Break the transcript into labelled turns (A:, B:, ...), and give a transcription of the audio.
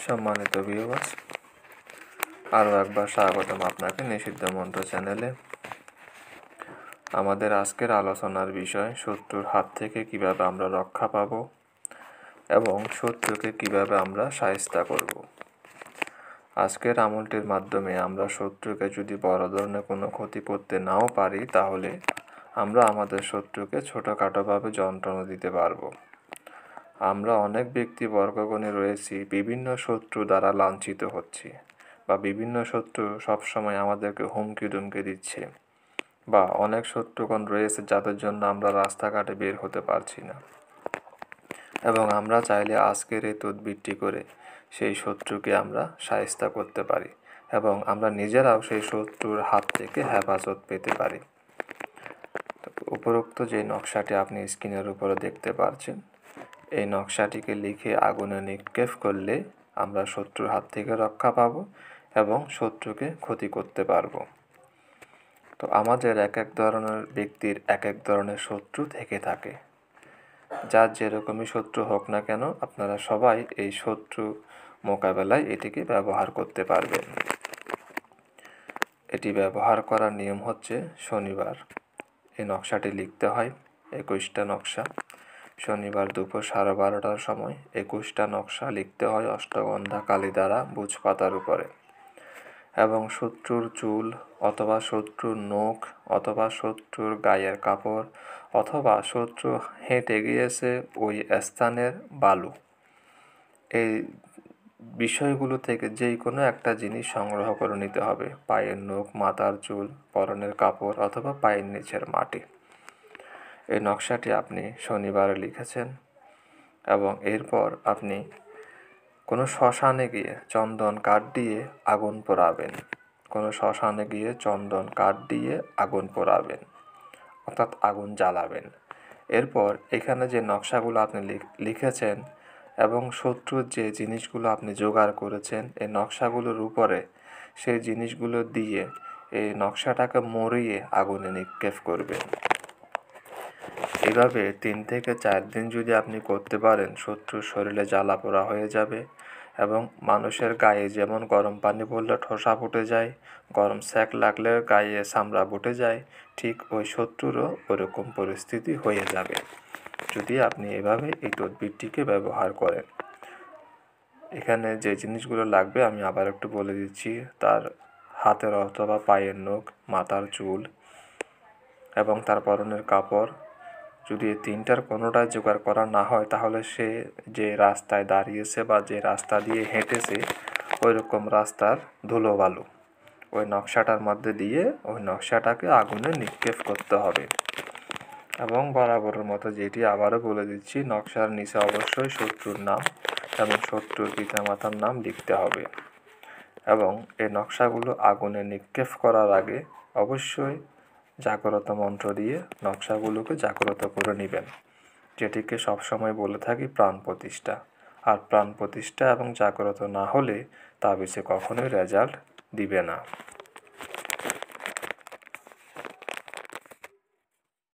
A: সম্মানিত ভিউয়ার্স, আরও একবার স্বাগতম আপনাকে নিষিদ্ধ মন্ত্র চ্যানেলে। আমাদের আজকের আলোচনার বিষয় শত্রুর হাত থেকে কিভাবে আমরা রক্ষা পাব এবং শত্রুকে কিভাবে আমরা শায়েস্তা করব। আজকের আমলটির মাধ্যমে আমরা শত্রুকে যদি বড় ধরনের কোনো ক্ষতি করতে নাও পারি, তাহলে আমরা আমাদের শত্রুকে ছোটোখাটোভাবে যন্ত্রণা দিতে পারবো। আমরা অনেক ব্যক্তি বর্গগণে রয়েছি, বিভিন্ন শত্রু দ্বারা লাঞ্ছিত হচ্ছি, বা বিভিন্ন শত্রু সবসময় আমাদেরকে হুমকি দুমকি দিচ্ছে, বা অনেক শত্রুগণ রয়েছে যাদের জন্য আমরা রাস্তাঘাটে বের হতে পারছি না। এবং আমরা চাইলে আজকের এই তদবিরটি করে সেই শত্রুকে আমরা শায়েস্তা করতে পারি এবং আমরা নিজেরাও সেই শত্রুর হাত থেকে হেফাজত পেতে পারি। উপরোক্ত যে নকশাটি আপনি স্ক্রিনের উপরে দেখতে পাচ্ছেন, এই নকশাটিকে লিখে আগুনে নিক্ষেপ করলে আমরা শত্রুর হাত থেকে রক্ষা পাব এবং শত্রুকে ক্ষতি করতে পারব। তো আমাদের এক এক ধরনের ব্যক্তির এক এক ধরনের শত্রু থেকে থাকে। যার যেরকমই শত্রু হোক না কেন, আপনারা সবাই এই শত্রু মোকাবেলায় এটিকে ব্যবহার করতে পারবেন। এটি ব্যবহার করার নিয়ম হচ্ছে শনিবার এই নকশাটি লিখতে হয় 21টা নকশা। শনিবার দুপুর 12:30টার সময় 21টা নকশা লিখতে হয় অষ্টগন্ধা কালি দ্বারা বুঝ পাতার উপরে। এবং শত্রুর চুল অথবা শত্রুর নখ অথবা শত্রুর গায়ের কাপড় অথবা শত্রু হেঁটে গিয়েছে ওই স্থানের বালু, এই বিষয়গুলো থেকে যেই কোনো একটা জিনিস সংগ্রহ করে নিতে হবে। পায়ের নখ, মাথার চুল, পরনের কাপড় অথবা পায়ের নিচের মাটি। এই নকশাটি আপনি শনিবারে লিখেছেন এবং এরপর আপনি কোনো শ্মশানে গিয়ে চন্দন কাঠ দিয়ে আগুন পোড়াবেন। কোনো শ্মশানে গিয়ে চন্দন কাঠ দিয়ে আগুন পোড়াবেন, অর্থাৎ আগুন জ্বালাবেন। এরপর এখানে যে নকশাগুলো আপনি লিখেছেন এবং শত্রুর যে জিনিসগুলো আপনি জোগাড় করেছেন, এই নকশাগুলোর উপরে সেই জিনিসগুলো দিয়ে এই নকশাটাকে মরিয়ে আগুনে নিক্ষেপ করবেন। এভাবে 3 থেকে 4 দিন যদি আপনি করতে পারেন, শত্রুর শরীরে জ্বালা পোড়া হয়ে যাবে এবং মানুষের গায়ে যেমন গরম পানি পড়লে ঠোসা ফুটে যায়, গরম সেঁক লাগলে গায়ে চামড়া ফুটে যায়, ঠিক ওই শত্রুরও ওরকম পরিস্থিতি হয়ে যাবে যদি আপনি এভাবে এই তদবিরটিকে ব্যবহার করেন। এখানে যে জিনিসগুলো লাগবে আমি আবার একটু বলে দিচ্ছি। তার হাতের অথবা পায়ের নখ, মাথার চুল এবং তার পরনের কাপড়। যদি এই 3টার কোনোটাই জোগাড় করা না হয়, তাহলে সে যে রাস্তায় দাঁড়িয়েছে বা যে রাস্তা দিয়ে হেঁটেছে ওই রকম রাস্তার ধুলোবালু ওই নকশাটার মধ্যে দিয়ে ওই নকশাটাকে আগুনে নিক্ষেপ করতে হবে। এবং বরাবরের মতো যেটি আবারও বলে দিচ্ছি, নকশার নিচে অবশ্যই শত্রুর নাম এবং শত্রুর পিতামাতার নাম লিখতে হবে। এবং এই নকশাগুলো আগুনে নিক্ষেপ করার আগে অবশ্যই জাগ্রত মন্ত্র দিয়ে নকশাগুলোকে জাগ্রত করে নেবেন, যেটিকে সবসময় বলে থাকি প্রাণ প্রতিষ্ঠা। আর প্রাণ প্রতিষ্ঠা এবং জাগ্রত না হলে তাবিজে কখনোই রেজাল্ট দিবে না।